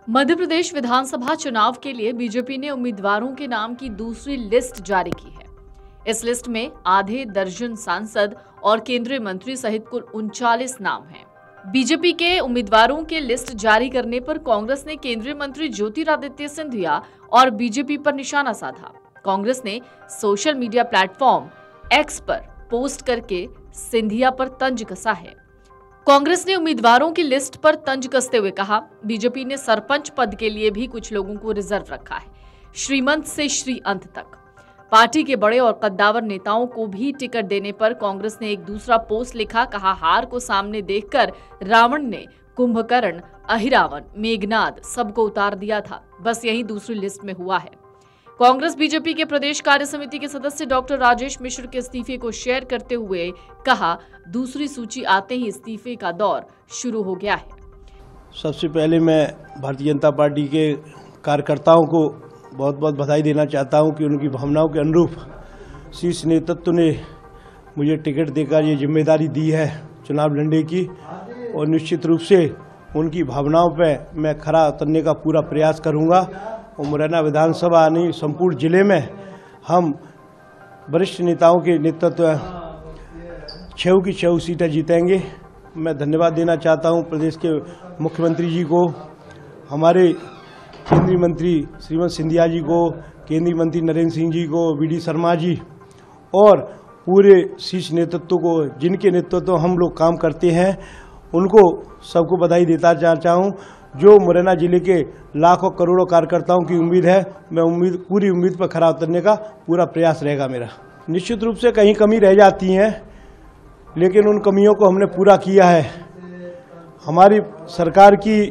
मध्य प्रदेश विधानसभा चुनाव के लिए बीजेपी ने उम्मीदवारों के नाम की दूसरी लिस्ट जारी की है। इस लिस्ट में आधे दर्जन सांसद और केंद्रीय मंत्री सहित कुल 39 नाम हैं। बीजेपी के उम्मीदवारों के लिस्ट जारी करने पर कांग्रेस ने केंद्रीय मंत्री ज्योतिरादित्य सिंधिया और बीजेपी पर निशाना साधा। कांग्रेस ने सोशल मीडिया प्लेटफॉर्म एक्स पर पोस्ट करके सिंधिया पर तंज कसा है। कांग्रेस ने उम्मीदवारों की लिस्ट पर तंज कसते हुए कहा, बीजेपी ने सरपंच पद के लिए भी कुछ लोगों को रिजर्व रखा है, श्रीमंत से श्री अंत तक। पार्टी के बड़े और कद्दावर नेताओं को भी टिकट देने पर कांग्रेस ने एक दूसरा पोस्ट लिखा, कहा हार को सामने देखकर रावण ने कुंभकर्ण, अहिरावण, मेघनाद सबको उतार दिया था, बस यही दूसरी लिस्ट में हुआ है। कांग्रेस बीजेपी के प्रदेश कार्य समिति के सदस्य डॉक्टर राजेश मिश्र के इस्तीफे को शेयर करते हुए कहा, दूसरी सूची आते ही इस्तीफे का दौर शुरू हो गया है। सबसे पहले मैं भारतीय जनता पार्टी के कार्यकर्ताओं को बहुत बहुत बधाई देना चाहता हूं कि उनकी भावनाओं के अनुरूप शीर्ष नेतृत्व ने मुझे टिकट देकर ये जिम्मेदारी दी है चुनाव लड़ने की, और निश्चित रूप से उनकी भावनाओं पर मैं खरा उतरने का पूरा प्रयास करूंगा। और मुरैना विधानसभा नहीं संपूर्ण जिले में हम वरिष्ठ नेताओं के नेतृत्व 6 की 6 सीटें जीतेंगे। मैं धन्यवाद देना चाहता हूं प्रदेश के मुख्यमंत्री जी को, हमारे केंद्रीय मंत्री श्रीमती सिंधिया जी को, केंद्रीय मंत्री नरेंद्र सिंह जी को, वीडी शर्मा जी और पूरे शीर्ष नेतृत्व को, जिनके नेतृत्व हम लोग काम करते हैं, उनको सबको बधाई देता चाहता हूँ। जो मुरैना जिले के लाखों करोड़ों कार्यकर्ताओं की उम्मीद है, मैं पूरी उम्मीद पर खरा उतरने का पूरा प्रयास रहेगा मेरा। निश्चित रूप से कहीं कमी रह जाती हैं, लेकिन उन कमियों को हमने पूरा किया है। हमारी सरकार की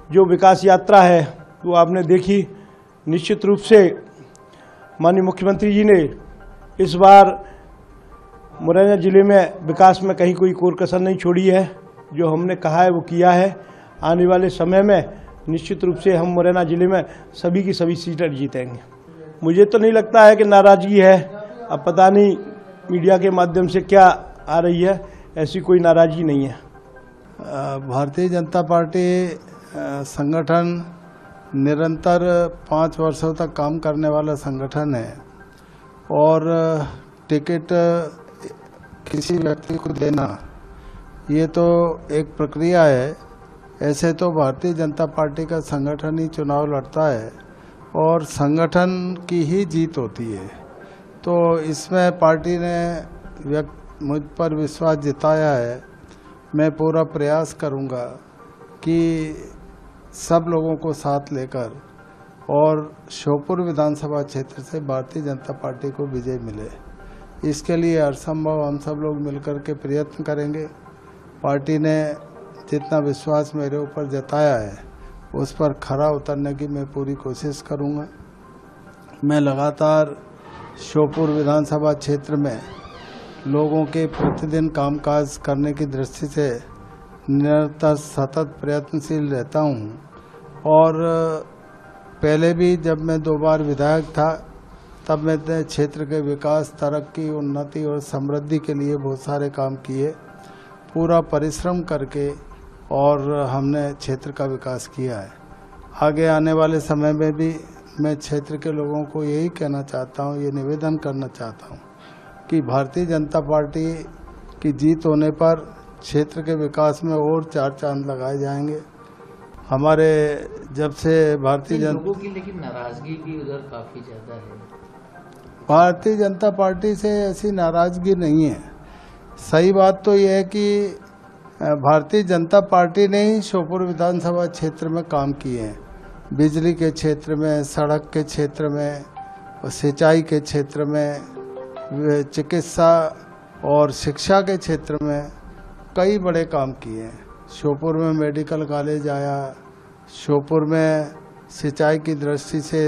जो विकास यात्रा है वो आपने देखी। निश्चित रूप से माननीय मुख्यमंत्री जी ने इस बार मुरैना जिले में विकास में कहीं कोई कोर कसर नहीं छोड़ी है। जो हमने कहा है वो किया है। आने वाले समय में निश्चित रूप से हम मुरैना जिले में सभी की सभी सीटें जीतेंगे। मुझे तो नहीं लगता है कि नाराजगी है, अब पता नहीं मीडिया के माध्यम से क्या आ रही है, ऐसी कोई नाराजगी नहीं है। भारतीय जनता पार्टी संगठन निरंतर 5 वर्षों तक काम करने वाला संगठन है, और टिकट किसी व्यक्ति को देना ये तो एक प्रक्रिया है। ऐसे तो भारतीय जनता पार्टी का संगठन ही चुनाव लड़ता है और संगठन की ही जीत होती है। तो इसमें पार्टी ने मुझ पर विश्वास जताया है। मैं पूरा प्रयास करूंगा कि सब लोगों को साथ लेकर और श्योपुर विधानसभा क्षेत्र से भारतीय जनता पार्टी को विजय मिले, इसके लिए हरसंभव हम सब लोग मिलकर के प्रयत्न करेंगे। पार्टी ने जितना विश्वास मेरे ऊपर जताया है उस पर खरा उतरने की मैं पूरी कोशिश करूंगा। मैं लगातार श्योपुर विधानसभा क्षेत्र में लोगों के प्रतिदिन कामकाज करने की दृष्टि से निरंतर सतत प्रयत्नशील रहता हूं, और पहले भी जब मैं 2 बार विधायक था तब मैंने क्षेत्र के विकास, तरक्की, उन्नति और समृद्धि के लिए बहुत सारे काम किए, पूरा परिश्रम करके, और हमने क्षेत्र का विकास किया है। आगे आने वाले समय में भी मैं क्षेत्र के लोगों को यही कहना चाहता हूँ, ये निवेदन करना चाहता हूँ कि भारतीय जनता पार्टी की जीत होने पर क्षेत्र के विकास में और 4 चांद लगाए जाएंगे। हमारे जब से भारतीय लोगों की लेकिन नाराजगी भी उधर काफी ज्यादा है। भारतीय जनता पार्टी से ऐसी नाराजगी नहीं है। सही बात तो यह है कि भारतीय जनता पार्टी ने ही श्योपुर विधानसभा क्षेत्र में काम किए हैं। बिजली के क्षेत्र में, सड़क के क्षेत्र में, सिंचाई के क्षेत्र में, चिकित्सा और शिक्षा के क्षेत्र में कई बड़े काम किए हैं। श्योपुर में मेडिकल कॉलेज आया, श्योपुर में सिंचाई की दृष्टि से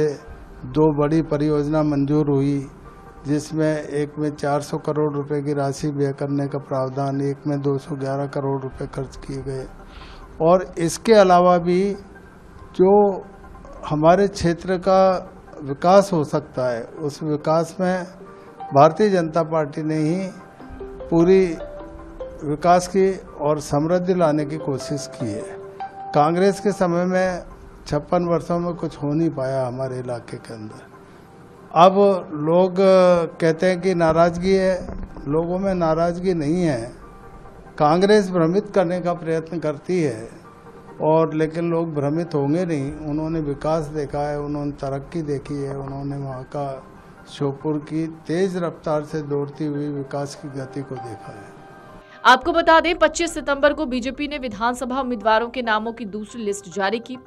2 बड़ी परियोजना मंजूर हुई, जिसमें एक में 400 करोड़ रुपए की राशि व्यय करने का प्रावधान, एक में 211 करोड़ रुपए खर्च किए गए। और इसके अलावा भी जो हमारे क्षेत्र का विकास हो सकता है, उस विकास में भारतीय जनता पार्टी ने ही पूरी विकास की और समृद्धि लाने की कोशिश की है। कांग्रेस के समय में 56 वर्षों में कुछ हो नहीं पाया हमारे इलाके के अंदर। अब लोग कहते हैं कि नाराजगी है, लोगों में नाराजगी नहीं है। कांग्रेस भ्रमित करने का प्रयत्न करती है और लेकिन लोग भ्रमित होंगे नहीं। उन्होंने विकास देखा है, उन्होंने तरक्की देखी है, उन्होंने वहाँ का श्योपुर की तेज रफ्तार से दौड़ती हुई विकास की गति को देखा है। आपको बता दें 25 सितंबर को बीजेपी ने विधानसभा उम्मीदवारों के नामों की दूसरी लिस्ट जारी की।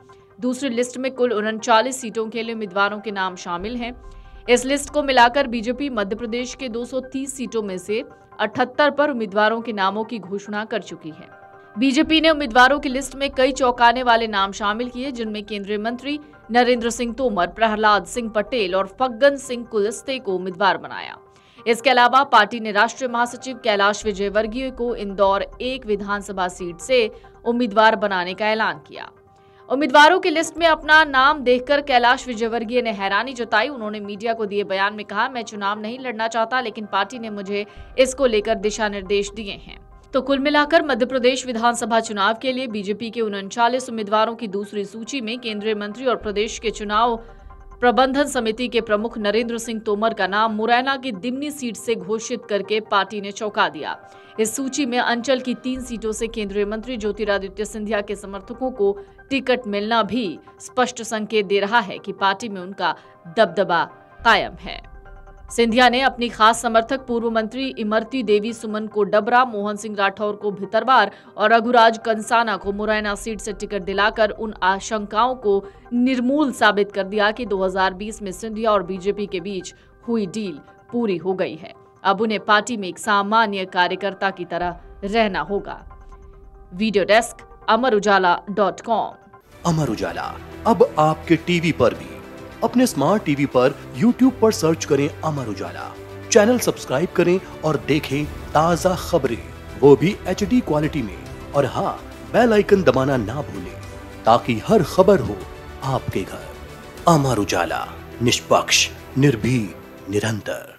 दूसरी लिस्ट में कुल 39 सीटों के लिए उम्मीदवारों के नाम शामिल हैं। इस लिस्ट को मिलाकर बीजेपी मध्य प्रदेश के 230 सीटों में से 78 पर उम्मीदवारों के नामों की घोषणा कर चुकी है। बीजेपी ने उम्मीदवारों की लिस्ट में कई चौंकाने वाले नाम शामिल किए, जिनमें केंद्रीय मंत्री नरेंद्र सिंह तोमर, प्रहलाद सिंह पटेल और फग्गन सिंह कुलस्ते को उम्मीदवार बनाया। इसके अलावा पार्टी ने राष्ट्रीय महासचिव कैलाश विजयवर्गीय को इंदौर 1 विधानसभा सीट से उम्मीदवार बनाने का ऐलान किया। उम्मीदवारों की लिस्ट में अपना नाम देखकर कैलाश विजयवर्गीय ने हैरानी जताई। उन्होंने मीडिया को दिए बयान में कहा, मैं चुनाव नहीं लड़ना चाहता, लेकिन पार्टी ने मुझे इसको लेकर दिशा निर्देश दिए हैं। तो कुल मिलाकर मध्य प्रदेश विधानसभा चुनाव के लिए बीजेपी के 39 उम्मीदवारों की दूसरी सूची में केंद्रीय मंत्री और प्रदेश के चुनाव प्रबंधन समिति के प्रमुख नरेंद्र सिंह तोमर का नाम मुरैना की दिमनी सीट से घोषित करके पार्टी ने चौंका दिया। इस सूची में अंचल की 3 सीटों से केंद्रीय मंत्री ज्योतिरादित्य सिंधिया के समर्थकों को टिकट मिलना भी स्पष्ट संकेत दे रहा है कि पार्टी में उनका दबदबा कायम है। सिंधिया ने अपनी खास समर्थक पूर्व मंत्री इमरती देवी सुमन को डबरा, मोहन सिंह राठौर को भितरवार और रघुराज कंसाना को मुरैना सीट से टिकट दिलाकर उन आशंकाओं को निर्मूल साबित कर दिया कि 2020 में सिंधिया और बीजेपी के बीच हुई डील पूरी हो गई है। अब उन्हें पार्टी में एक सामान्य कार्यकर्ता की तरह रहना होगा। Video desk अमरउजाला.com। अमर उजाला अब आपके टीवी पर भी। अपने स्मार्ट टीवी पर YouTube पर सर्च करें अमर उजाला, चैनल सब्सक्राइब करें और देखें ताजा खबरें, वो भी HD क्वालिटी में। और हाँ, बेल आइकन दबाना ना भूलें ताकि हर खबर हो आपके घर। अमर उजाला, निष्पक्ष, निर्भीक, निरंतर।